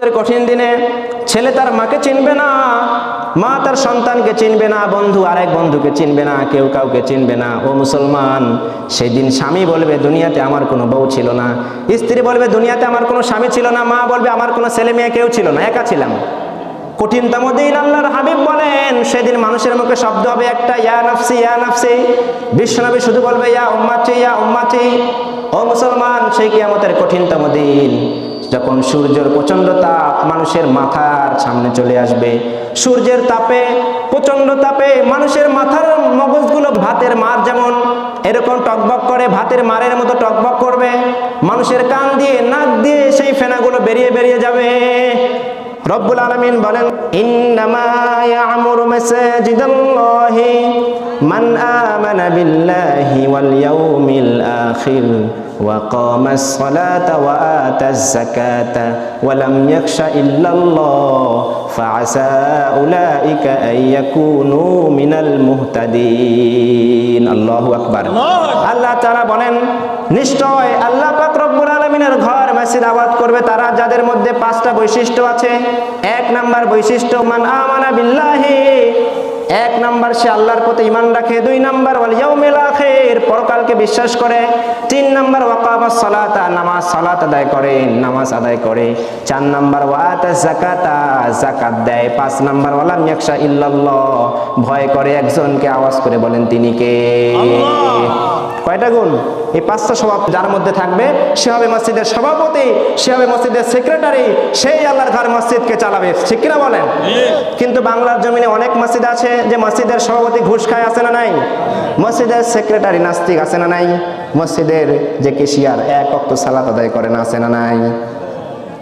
কঠিন দিনে ছেলে তার মাকে চিনবে না, মা তার সন্তানকে চিনবে না, বন্ধু আরেক বন্ধুকে চিনবে না, কেউ কাউকে চিনবে না। ও মুসলমান, সেদিন স্বামী বলবে দুনিয়াতে আমার কোনো বউ ছিল না, স্ত্রী বলবে দুনিয়াতে আমার কোনো স্বামী ছিল না, মা বলবে আমার কোনো ছেলে মেয়ে কেউ ছিল না, একা ছিলাম। কঠিনতম দিন। আল্লাহর হাবিব বলেন সেদিন মানুষের মুখে শব্দ হবে একটা, ইয়া নাফসি ইয়া নাফসি। বিশ্বনবী শুধু বলবে ইয়া উম্মাতি ইয়া উম্মাতি। ও মুসলমান, সেই কিয়ামতের কঠিনতম দিন যখন সূর্যের প্রচন্ড তাপ মানুষের মাথার সামনে চলে আসবে, সূর্যের তাপে প্রচন্ড তাপে মানুষের মাথার মগজগুলো ভাতের মার যেমন এরকম টকবক করে, ভাতের মারের মতো টকবক করবে, মানুষের কান দিয়ে নাক দিয়ে সেই ফেনাগুলো বেরিয়ে বেরিয়ে যাবে। রব্বুল আলামিন বলেন ইন্নামা ইয়ামুরু মাসাজিদাল্লাহি মান আমানা বিল্লাহি ওয়াল ইয়াউমিল আখির ওয়া কামাস সালাতা ওয়া আতাজ যাকাতা ওয়া লাম ইয়াখশা ইল্লাল্লাহ ফাআসা উলাইকা আইয়াকুনু মিনাল মুহতাদিন। আল্লাহু আকবার। আল্লাহ তাআলা বলেন নিশ্চয় আল্লাহ পাক রব্বুল আলামিনের ঘর মসজিদ আবাদ করবে তারা যাদের মধ্যে 5টা বৈশিষ্ট্য আছে। 1 নাম্বার বৈশিষ্ট্য মান আমানা বিল্লাহি, 1 নাম্বার সে আল্লাহর প্রতি ঈমান রাখে। 2 নাম্বার ওয়াল ইয়াউমিল আখির, পরকালকে বিশ্বাস করে। 3 নাম্বার ওয়াকামাস সালাতা, নামাজ সালাত আদায় করে, নামাজ আদায় করে। 4 নাম্বার ওয়াতাজ যাকাতা, যাকাত দেয়। 5 নাম্বার ওয়ালাম ইয়াখশা ইল্লাল্লাহ, ভয় করে একজনকে, আওয়াজ করে বলেন তিনি কে? আল্লাহ। কয়টা গুণ? এই 5টা স্বভাব যার মধ্যে থাকবে সে হবে মসজিদের সভাপতি, সে হবে মসজিদের সেক্রেটারি, সেই আল্লাহর ঘর মসজিদকে চালাবে। ঠিক কিনা বলেন? কিন্তু বাংলার জমিনে অনেক মসজিদ আছে যে মসজিদের সভাপতি ঘুষ খায়, আছে না নাই? মসজিদের সেক্রেটারি নাস্তিক, আছে না নাই? মসজিদের যে কেশিয়ার 1 ওয়াক্ত সালাত আদায় করে না, আছে না নাই?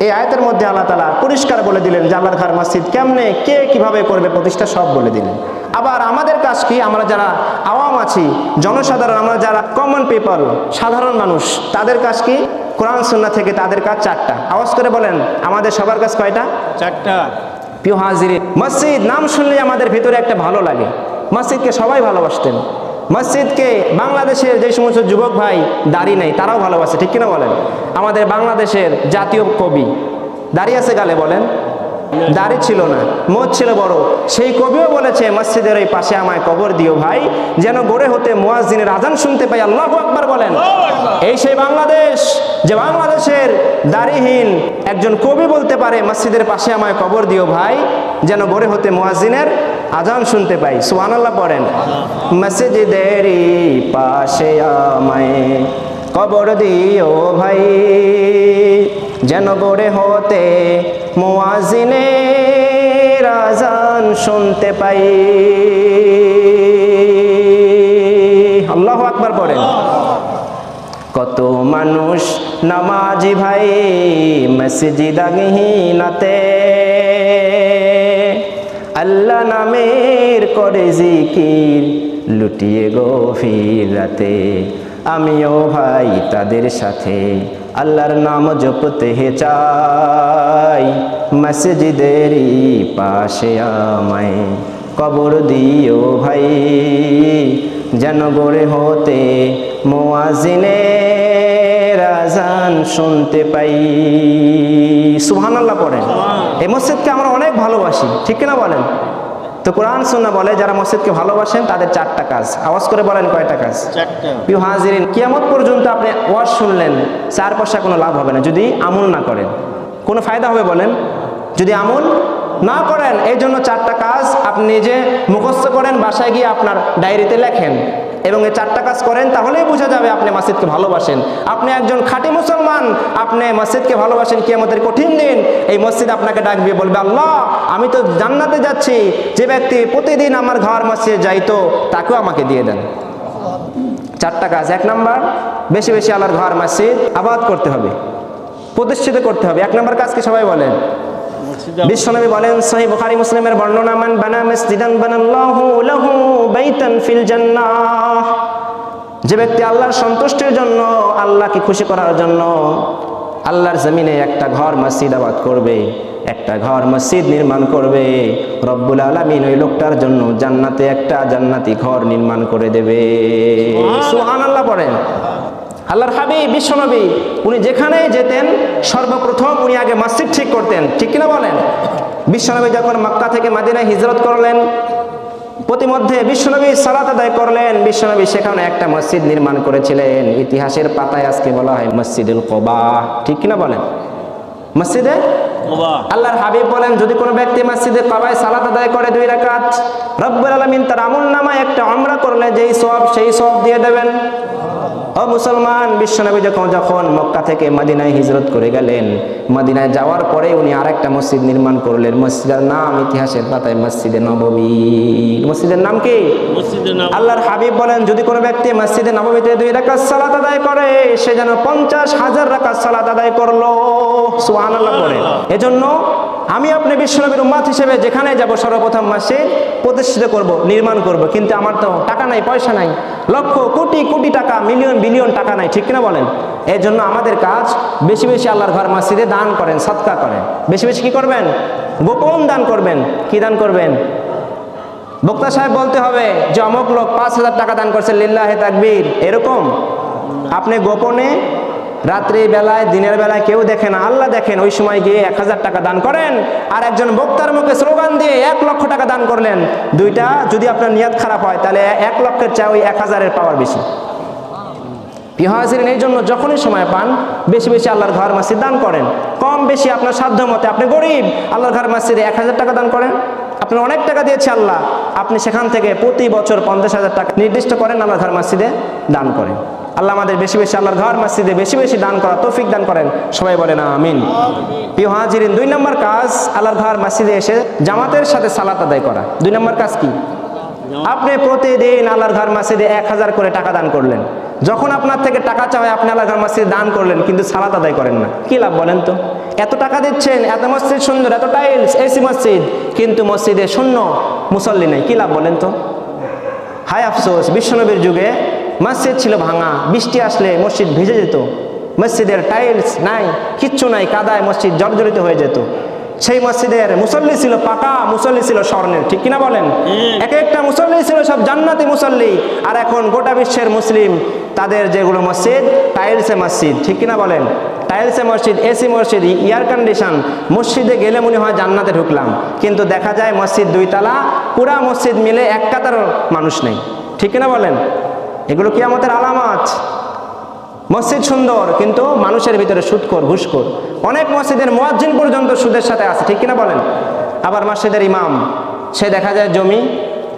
এই আয়াতের মধ্যে আল্লাহ তাআলা পরিষ্কার বলে দিলেন যে আল্লাহর ঘর মসজিদ কেমনে, কে কিভাবে করবে প্রতিষ্ঠা, সব বলে দিলেন। আবার আমাদের কাজ কি? আমরা যারা আওয়াম আছি, জনসাধারণ, আমরা যারা কমন পিপল, সাধারণ মানুষ, তাদের কাজ কি? কোরআন সুন্নাহ থেকে তাদের কাজ 4টা। আওয়াজ করে বলেন আমাদের সবার কাজ কয়টা? 4টা। প্রিয় হাজিরিন, মসজিদ নাম শুনলে আমাদের ভিতরে একটা ভালো লাগে। মসজিদকে সবাই ভালোবাসতেন। মসজিদকে বাংলাদেশের যে সমস্ত যুবক ভাই দাড়ি নেই তারাও ভালোবাসে। ঠিক কিনা বলেন? আমাদের বাংলাদেশের জাতীয় কবি দাড়ি আছে গালে, বলেন? দাড়ি ছিল না, মোচ ছিল বড়। সেই কবিও বলেছে মসজিদের ওই পাশে আমায় কবর দিও ভাই, যেন গড়ে হতে মুয়াজ্জিনের আজান শুনতে পাই। আল্লাহু আকবার বলেন। এই সেই বাংলাদেশ, যে বাংলাদেশের দাড়িহীন একজন কবি বলতে পারে মসজিদের পাশে আমায় কবর দিও ভাই, যেন গড়ে হতে মুয়াজ্জিনের আজান শুনতে পাই। সুবহানাল্লাহ পড়েন। মসজিদেরই পাশে আমায় কবর দিও ভাই, যেন গড়ে হতে মুয়াজ্জিনের আজান শুনতে পাই। আল্লাহু আকবার পড়েন। কত মানুষ নামাজি ভাই মসজিদাগহীনাতে, আল্লাহ নামের করে জিকির লুটিয়ে গভীর রাতে। আমিও ভাই তাদের সাথে আল্লাহর নাম জপতে চাই, মসজিদেরই পাশে আমায় কবর দিও ভাই, যেন গড়ে হতে মুয়াজ্জিনের আজান শুনতে পাই। সুবহানাল্লাহ পড়েন। এই মসজিদকে আমরা অনেক ভালোবাসি। ঠিক কিনা বলেন? তো কোরআন সুন্নাহ বলে যারা মসজিদকে ভালোবাসেন তাদের 4টা কাজ। আওয়াজ করে বলেন কয়টা কাজ? 4টা। প্রিয় হাজিরিন, কিয়ামত পর্যন্ত আপনি ওয়াজ শুনলেন, 4 পয়সা কোনো লাভ হবে না যদি আমল না করেন। কোনো ফায়দা হবে বলেন যদি আমল না করেন? এই জন্য 4টা কাজ আপনি নিজে মুখস্থ করেন, বাসায় গিয়ে আপনার ডায়েরিতে লেখেন এবং এই 4টা কাজ করেন, তাহলেই বোঝা যাবে আপনি মসজিদকে ভালোবাসেন। আপনি একজন খাঁটি মুসলমান, আপনি মসজিদকে ভালোবাসেন। কিয়ামতের কঠিন দিন এই মসজিদ আপনাকে ডাকবে, বলবে আল্লাহ আমি তো জান্নাতে যাচ্ছি, যে ব্যক্তি প্রতিদিন আমার ঘর মসজিদে যাইতো তাকেও আমাকে দিয়ে দেন। 4টা কাজ। 1 নাম্বার, বেশি বেশি আল্লাহর ঘর মসজিদ আবাদ করতে হবে, প্রতিষ্ঠিত করতে হবে। 1 নাম্বার কাজ কি সবাই বলেন? বিশ্বনবী বলেন সহিহ বুখারী মুসলিমের বর্ণনা, মান বানা মসজিদান বানাল্লাহু লাহু বাইতান ফিল জান্নাহ, যে ব্যক্তি আল্লাহর সন্তুষ্টির জন্য, আল্লাহকে খুশি করার জন্য আল্লাহর জমিনে একটা ঘর মসজিদ আবাদ করবে, একটা ঘর মসজিদ নির্মাণ করবে, রব্বুল আলামিন ওই লোকটার জন্য জান্নাতে একটা জান্নাতি ঘর নির্মাণ করে দেবে। সুবহানাল্লাহ পড়েন। আল্লাহর হাবিব বিশ্বনবী উনি যেখানেই যেতেন সর্বপ্রথম উনি আগে মসজিদ ঠিক করতেন, ঠিক কিনা বলেন? বিশ্বনবী যখন মক্কা থেকে মদিনায় হিজরত করলেন, প্রতিমধ্যে বিশ্বনবী সালাত আদায় করলেন। বিশ্বনবী সেখানে একটা মসজিদ নির্মাণ করেছিলেন, ইতিহাসের পাতায় আজকে বলা হয় মসজিদুল কুবা, ঠিক কিনা বলেন? মসজিদে আল্লাহর হাবিব বলেন, যদি কোনো ব্যক্তি মসজিদে কুবায় সালাত আদায় করে 2 রাকাত, রব্বুল আলামিন তার আমলনামায় একটা উমরা করলে যেই সওয়াব সেই সওয়াব দিয়ে দেবেন। ও মুসলমান, বিশ্বনবী যখন মক্কা থেকে মদিনায় হিজরত করে গেলেন, মদিনায় যাওয়ার পরে উনি আরেকটা মসজিদ নির্মাণ করলেন। মসজিদের নাম ইতিহাসের পাতায় মসজিদে নববী। মসজিদের নাম কি? আল্লাহর হাবিব বলেন, যদি কোনো ব্যক্তি মসজিদে নববীতে 2 রাকাত সালাত আদায় করে, সে যেন 50,000 রাকাত সালাত আদায় করলো। সুবহানাল্লাহ পড়ে। এজন্য আমি আপনি বিশ্বনবীর উম্মত হিসেবে যেখানে যাব সর্বপ্রথম মসজিদ প্রতিষ্ঠিত করব, নির্মাণ করব। কিন্তু আমার তো টাকা নাই, পয়সা নাই, লক্ষ কোটি কোটি টাকা, মিলিয়ন বিলিয়ন টাকা নাই, ঠিক কিনা বলেন? এই জন্য আমাদের কাজ বেশি বেশি আল্লাহর ঘর মসজিদে দান করেন, সদকা করেন। বেশি বেশি কি করবেন? গোপন দান করবেন। কি দান করবেন? বক্তা সাহেব বলতে হবে যে অমুক লোক 5,000 টাকা দান করছে, লিল্লাহে তাকবীর, এরকম। আপনি গোপনে রাত্রি বেলায় দিনের বেলায় কেউ দেখে না, আল্লাহ দেখেন, ওই সময় গিয়ে 1,000 টাকা দান করেন। আর একজন বক্তার মুখে স্লোগান দিয়ে 1 লক্ষ টাকা দান করলেন। দুইটা যদি আপনার নিয়ত খারাপ হয় তাহলে 1 লক্ষের চেয়ে ওই 1,000-এর পাওয়ার বেশি। প্রিয় হাজিরিন, এই জন্য যখনই সময় পান বেশি বেশি আল্লাহর ঘর মসজিদ দান করেন। কম বেশি আপনার সাধ্য মতে। আপনি গরিব, আল্লাহর ঘর মসজিদে 1,000 টাকা দান করেন। আপনার অনেক টাকা দিয়েছে আল্লাহ, আপনি সেখান থেকে প্রতি বছর 50,000 টাকা নির্দিষ্ট করেন, আল্লাহর ঘর মসজিদে দান করেন। আল্লাহ আমাদের বেশি বেশি আল্লাহর ঘর মসজিদে বেশি বেশি দান করা তৌফিক দান করেন। সবাই বলেন আমিন। প্রিয় হাজিরিন, 2 নম্বর কাজ আল্লাহর ঘর মসজিদে এসে জামাতের সাথে সালাত আদায় করা। 2 নম্বর কাজ কি? আপনি প্রতিদিন আল্লাহর ঘর মসজিদে 1,000 করে টাকা দান করলেন। যখন আপনার থেকে টাকা চাওয়ায় আপনি আল্লাহর ঘর মসজিদে দান করলেন, কিন্তু সালাত আদায় করেন না, কি লাভ বলেন তো? এত টাকা দিচ্ছেন, এত মসজিদ সুন্দর, এত টাইলস, এসি মসজিদ, কিন্তু মসজিদে শূন্য, মুসল্লি নেই, কি লাভ বলেন তো? হায় আফসোস, বিশ্বনবীর যুগে মসজিদ ছিল ভাঙা, বৃষ্টি আসলে মসজিদ ভিজে যেত, মসজিদের টাইলস নাই, কিচ্ছু নাই, কাদায় মসজিদ জর্জরিত হয়ে যেত। সেই মসজিদের মুসল্লি ছিল পাকা, মুসল্লি ছিল স্বর্ণের, ঠিক কিনা বলেন? এক একটা মুসল্লি ছিল সব জান্নাতি মুসল্লি। আর এখন গোটা বিশ্বের মুসলিম তাদের যেগুলো মসজিদ টাইলসে মসজিদ, ঠিক কিনা বলেন? টাইলসে মসজিদ, এসি মসজিদ, এয়ার কন্ডিশন, মসজিদে গেলে মনে হয় জান্নাতে ঢুকলাম, কিন্তু দেখা যায় মসজিদ 2 তলা, পুরা মসজিদ মিলে 1 কাতার মানুষ নেই, ঠিক কিনা বলেন? এগুলো কিয়ামতের আলামত। মসজিদ সুন্দর কিন্তু মানুষের ভিতরে সুদখোর, ঘুষখোর। অনেক মসজিদের মুয়াজ্জিন পর্যন্ত সুদের সাথে আছে, ঠিক কিনা বলেন? আবার মসজিদের ইমাম, সে দেখা যায় জমি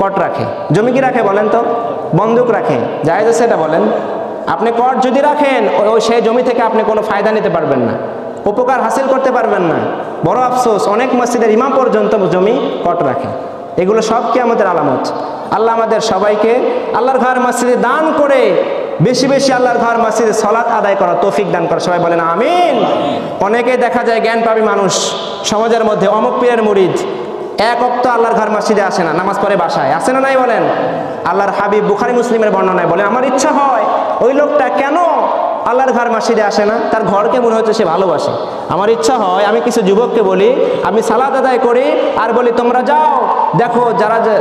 কট রাখে। জমি কি রাখে বলেন তো? বন্দুক রাখে। জায়েজ আছে এটা বলেন? আপনি কট যদি রাখেন, ওই সেই জমি থেকে আপনি কোনো ফায়দা নিতে পারবেন না, উপকার হাসিল করতে পারবেন না। বড় আফসোস, অনেক মসজিদের ইমাম পর্যন্ত জমি কট রাখে। এগুলো সব কিয়ামতের আলামত। আল্লাহ আমাদের সবাইকে আল্লাহর ঘর মসজিদে দান করে বেশি বেশি আল্লাহর ঘর মসজিদে সালাত আদায় করা তৌফিক দান করে। সবাই বলেন আমিন। অনেকে দেখা যায় জ্ঞান পাবি মানুষ সমাজের মধ্যে, অমুক পীরের মুরিদ, 1 ওয়াক্ত আল্লাহর ঘর মসজিদে আসে না, নামাজ পড়ে বাসায়, আসে না নাই বলেন? আল্লাহর হাবিব বুখারী মুসলিমের বর্ণনায় বলে, আমার ইচ্ছা হয় ওই লোকটা কেন আল্লাহর ঘর মসজিদে আসে না, তার ঘরকে মনে হচ্ছে সে ভালোবাসে। আমার ইচ্ছা হয় আমি কিছু যুবককে বলি, আমি সালাত আদায় করি আর বলি তোমরা যাও দেখো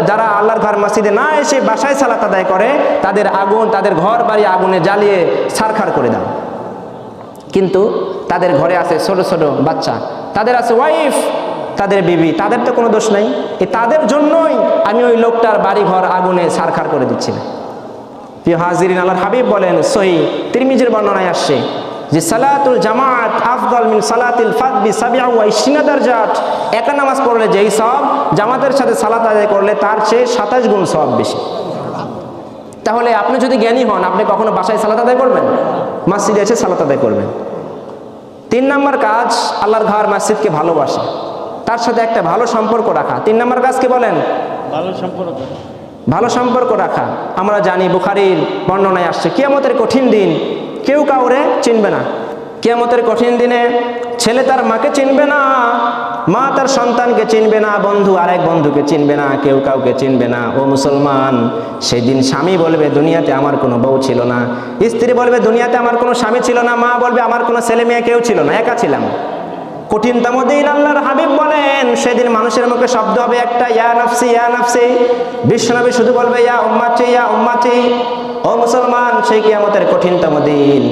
যারা আল্লাহর ঘর মসজিদে না এসে বাসায় সালাত আদায় করে তাদের আগুন, তাদের ঘর বাড়ি আগুনে জ্বালিয়ে ছারখার করে দাও। কিন্তু তাদের ঘরে আছে ছোট ছোট বাচ্চা, তাদের আছে ওয়াইফ, তাদের বিবি, তাদের তো কোনো দোষ নাই। তাদের জন্যই আমি ওই লোকটার বাড়ি ঘর আগুনে ছারখার করে দিচ্ছি না। প্রিয় হাজিরিন, আল্লাহর হাবিব বলেন, সহিহ তিরমিজির বর্ণনায় আসছে যে সালাতুল জামাত আফদাল মিন সালাতিল ফাদ বি 27 দারজাত। একা নামাজ পড়লে যেই সওয়াব, জামাতের সাথে সালাত আদায় করলে তার চেয়ে 27 গুণ সওয়াব বেশি। তাহলে আপনি যদি জ্ঞানী হন, আপনি কখনো বাসায় সালাত আদায় করবেন? মসজিদে এসে সালাত আদায় করবেন। 3 নম্বর কাজ আল্লাহর ঘর মসজিদকে ভালোবাসা, তার সাথে একটা ভালো সম্পর্ক রাখা। 3 নম্বর কাজ কি বলেন? ভালো সম্পর্ক রাখা। আমরা জানি বুখারীর বর্ণনায় আসছে, কিয়ামতের কঠিন দিন কেউ কাউরে চিনবে না। কিয়ামতের কঠিন দিনে ছেলে তার মাকে চিনবে না, মা তার সন্তানকে চিনবে না, বন্ধু আরেক বন্ধুকে চিনবে না, কেউ কাউকে চিনবে না। ও মুসলমান, সেদিন স্বামী বলবে দুনিয়াতে আমার কোনো বউ ছিল না, স্ত্রী বলবে দুনিয়াতে আমার কোনো স্বামী ছিল না, মা বলবে আমার কোনো ছেলে মেয়ে কেউ ছিল না, একা ছিলাম। কঠিনতম দিন। আল্লাহর হাবিব বলেন, সেদিন মানুষের মুখে শব্দ হবে একটা, ইয়া নাফসি ইয়া নাফসি। বিশ্বনবী শুধু বলবে ইয়া উম্মতি ইয়া উম্মতি। ও মুসলমান, সেই কিয়ামতের কঠিনতম দিন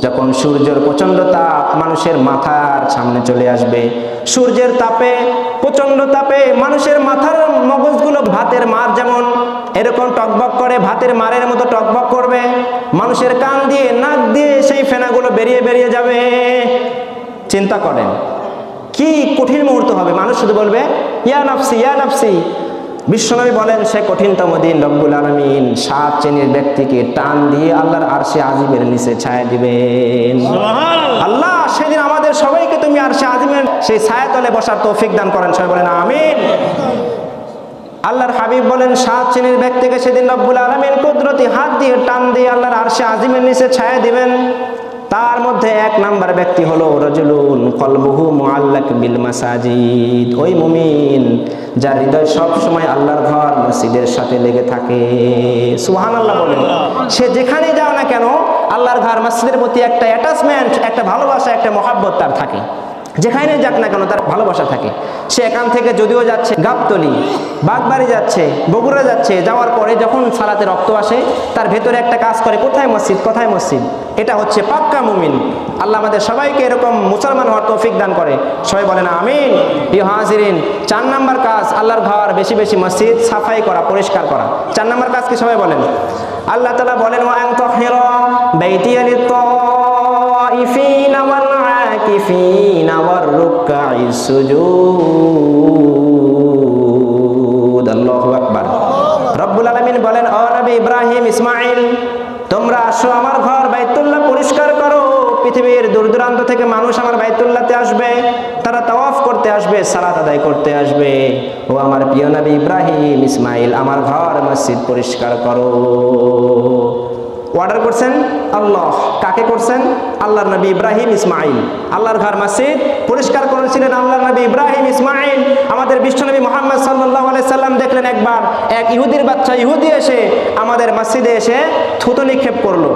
যখন সূর্যের প্রচন্ড তাপ মানুষের মাথার সামনে চলে আসবে। সূর্যের তাপে, প্রচন্ড তাপে মানুষের মাথার মগজগুলো ভাতের মার যেমন এরকম টকবক করে, ভাতের মারের মতো টকবক করবে। মানুষের কান দিয়ে, নাক দিয়ে সেই ফেনাগুলো বেরিয়ে বেরিয়ে যাবে। চিন্তা করেন কি কঠিন মুহূর্ত হবে। মানুষ শুধু বলবে ইয়া নাফসি ইয়া নাফসি। বিশ্বনবী বলেন সে কঠিনতম দিন রব্বুল আলামিন 7 শ্রেণীর ব্যক্তিকে টান দিয়ে আল্লাহর আরশে আজিমের নিচে ছায়া দিবেন। আল্লাহ সেদিন আমাদের সবাইকে তুমি আরশে আজিমের সেই ছায়াতলে বসার তৌফিক দান করেন। সবাই বলেন আমিন। আল্লাহর হাবিব বলেন 7 শ্রেণীর ব্যক্তিকে সেদিন রব্বুল আলামিন কুদরতি হাত দিয়ে টান দিয়ে আল্লাহর আরশে আজিমের নিচে ছায়া দিবেন। তার মধ্যে 1 নাম্বার ব্যক্তি হলো রাজুলুন কলবুহু মুআল্লাক বিল মাসাজিদ। ওই মুমিন যার হৃদয় সব সময় আল্লাহর ঘর মসজিদের সাথে লেগে থাকে। সুবহানাল্লাহ বলেন। সে যেখানে যাও না কেন আল্লাহর ঘর মসজিদের প্রতি একটা অ্যাটাচমেন্ট, একটা ভালোবাসা, একটা মহাব্বত তার থাকে। যেখানে যাক না কেন তার ভালোবাসা থাকে। সে এখান থেকে যদিও যাচ্ছে গাবতলী, বাগবাড়ি যাচ্ছে, বগুড়া যাচ্ছে, যাওয়ার পরে যখন সালাতে রক্ত আসে তার ভেতরে একটা কাজ করে, কোথায় মসজিদ, কোথায় মসজিদ। এটা হচ্ছে পাক্কা মুমিন। আল্লাহ আমাদের সবাইকে এরকম মুসলমান হওয়ার তৌফিক দান করে। সবাই বলেন আমিন। প্রিয় হাজিরিন, 4 নাম্বার কাজ আল্লাহর ঘর বেশি বেশি মসজিদ সাফাই করা, পরিষ্কার করা। 4 নাম্বার কাজ কি সবাই বলেন? আল্লাহ তাআলা বলেন ওয়া আন তাহিরা বাইতিয়া লিত-তাইফিনা ওয়াল আকিফিনা ওয়ার রুকআইস সুজুদ। আল্লাহু আকবার। রব্বুল আলামিন বলেন ও নবী ইব্রাহিম, ইসমাঈল, তোমরা আসো আমার ঘর বাইতুল্লাহ পরিষ্কার করো। পৃথিবীর দূর দূরান্ত থেকে মানুষ আমার বাইতুল্লাহতে আসবে, তারা তাওয়াফ করতে আসবে, সালাত আদায় করতে আসবে। ও আমার প্রিয় নবী ইব্রাহিম, ইসমাঈল, আমার ঘর মসজিদ পরিষ্কার করো। অর্ডার করছেন আল্লাহ। কাকে করছেন? আল্লাহর নবী ইব্রাহিম, ইসমাঈল। আল্লাহর ঘর মসজিদ পরিষ্কার করেছিলেন আল্লাহর নবী ইব্রাহিম, ইসমাঈল। আমাদের বিশ্বনবী মুহাম্মদ সাল্লাল্লাহু আলাইহি সাল্লাম দেখলেন একবার এক ইহুদির বাচ্চা ইহুদি এসে আমাদের মসজিদে এসে থুতু নিক্ষেপ করলো।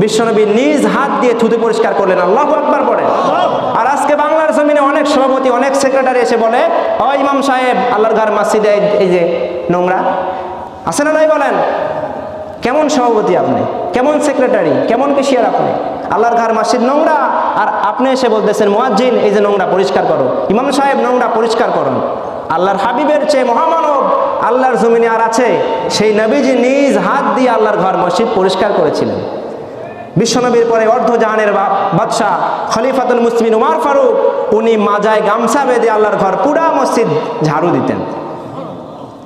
বিশ্বনবী নিজ হাত দিয়ে থুতু পরিষ্কার করলেন। আল্লাহু আকবার পড়ে। আর আজকে বাংলার জমিনে অনেক সভাপতি, অনেক সেক্রেটারি এসে বলে ও ইমাম সাহেব, আল্লাহর ঘর মসজিদে এই যে নোংরা আছে না নাই বলেন? কেমন সভাপতি আপনি, কেমন সেক্রেটারি, কেমন কেশিয়ার আপনি? আল্লাহর ঘর মসজিদ নোংরা আর আপনি এসে বলতেছেন মুয়াজ্জিন এই যে নোংরা পরিষ্কার করো, ইমাম সাহেব নোংরা পরিষ্কার করুন। আল্লাহর হাবিবের চেয়ে মহামানব আল্লাহর জমিনে আর আছে? সেই নবীজি নিজ হাত দিয়ে আল্লাহর ঘর মসজিদ পরিষ্কার করেছিলেন। বিশ্বনবীর পরে অর্ধজাহানের বাদশাহ খলিফাতুল মুসলিমিন উমর ফারুক, উনি মাজায় গামছা বেঁধে আল্লাহর ঘর পুরা মসজিদ ঝাড়ু দিতেন।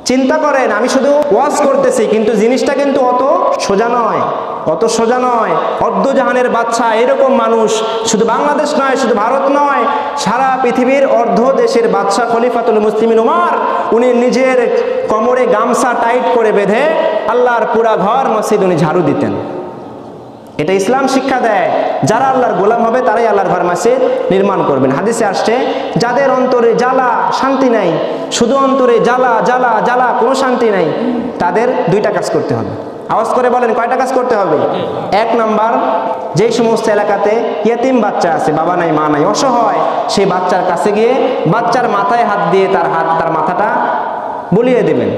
চিন্তা করেন, আমি শুধু ওয়াজ করতেছি কিন্তু জিনিসটা কিন্তু অত সোজা নয়, অত সোজা নয়। অর্ধজাহানের বাদশা এরকম মানুষ শুধু বাংলাদেশ নয়, শুধু ভারত নয়, সারা পৃথিবীর অর্ধ দেশের বাদশা খলিফাতুল মুসলিমিন উমর, উনি নিজের কোমরে গামছা টাইট করে বেঁধে আল্লাহর পুরা ঘর মসজিদ উনি ঝাড়ু দিতেন। এটা ইসলাম শিক্ষা দেয় যারা আল্লাহর গোলাম হবে তারাই আল্লাহর ঘর মসজিদ নির্মাণ করবেন। হাদিসে আসছে যাদের অন্তরে জ্বালা শান্তি নাই, শুধু অন্তরে জ্বালা জ্বালা জ্বালা, কোনো শান্তি নাই, তাদের 2টা কাজ করতে হবে। আওয়াজ করে বলেন কয়টা কাজ করতে হবে? 1 নাম্বার, যেই সমস্ত এলাকাতে ইয়েতিম বাচ্চা আছে, বাবা নাই মা নাই, অসহায়, সেই বাচ্চার কাছে গিয়ে বাচ্চার মাথায় হাত দিয়ে তার মাথাটা বুলিয়ে দেবেন,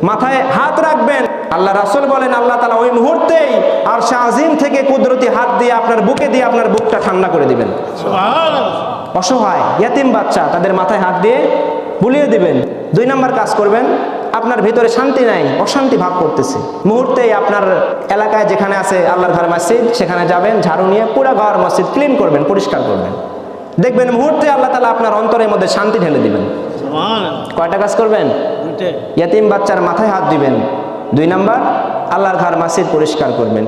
মাথায় হাত রাখবেন। আল্লাহ রাসূল বলেন আল্লাহ তাআলা ওই মুহূর্তেই আরশে আজিম থেকে কুদরতি হাত দিয়ে আপনার বুকে দিয়ে আপনার বুকটা ঠান্ডা করে দিবেন। সুবহানাল্লাহ। অসহায় ইয়েতিম বাচ্চা, তাদের মাথায় হাত দিয়ে বুলিয়ে দিবেন। 2 নাম্বার কাজ করবেন, আপনার ভিতরে শান্তি নাই, অশান্তি ভাব করতেছে, মুহূর্তেই আপনার এলাকায় যেখানে আছে আল্লাহর ঘর মসজিদ সেখানে যাবেন, ঝাড়ু নিয়ে পুরো ঘর মসজিদ ক্লিন করবেন, পরিষ্কার করবেন। দেখবেন মুহূর্তে আল্লাহ তাআলা আপনার অন্তরের মধ্যে শান্তি ঢেলে দিবেন। সুবহানাল্লাহ। কয়টা কাজ করবেন? 2টা। ইয়েতিম বাচ্চার মাথায় হাত দিবেন। 2 নাম্বার, আল্লাহর ঘর মসজিদ পরিষ্কার করবেন।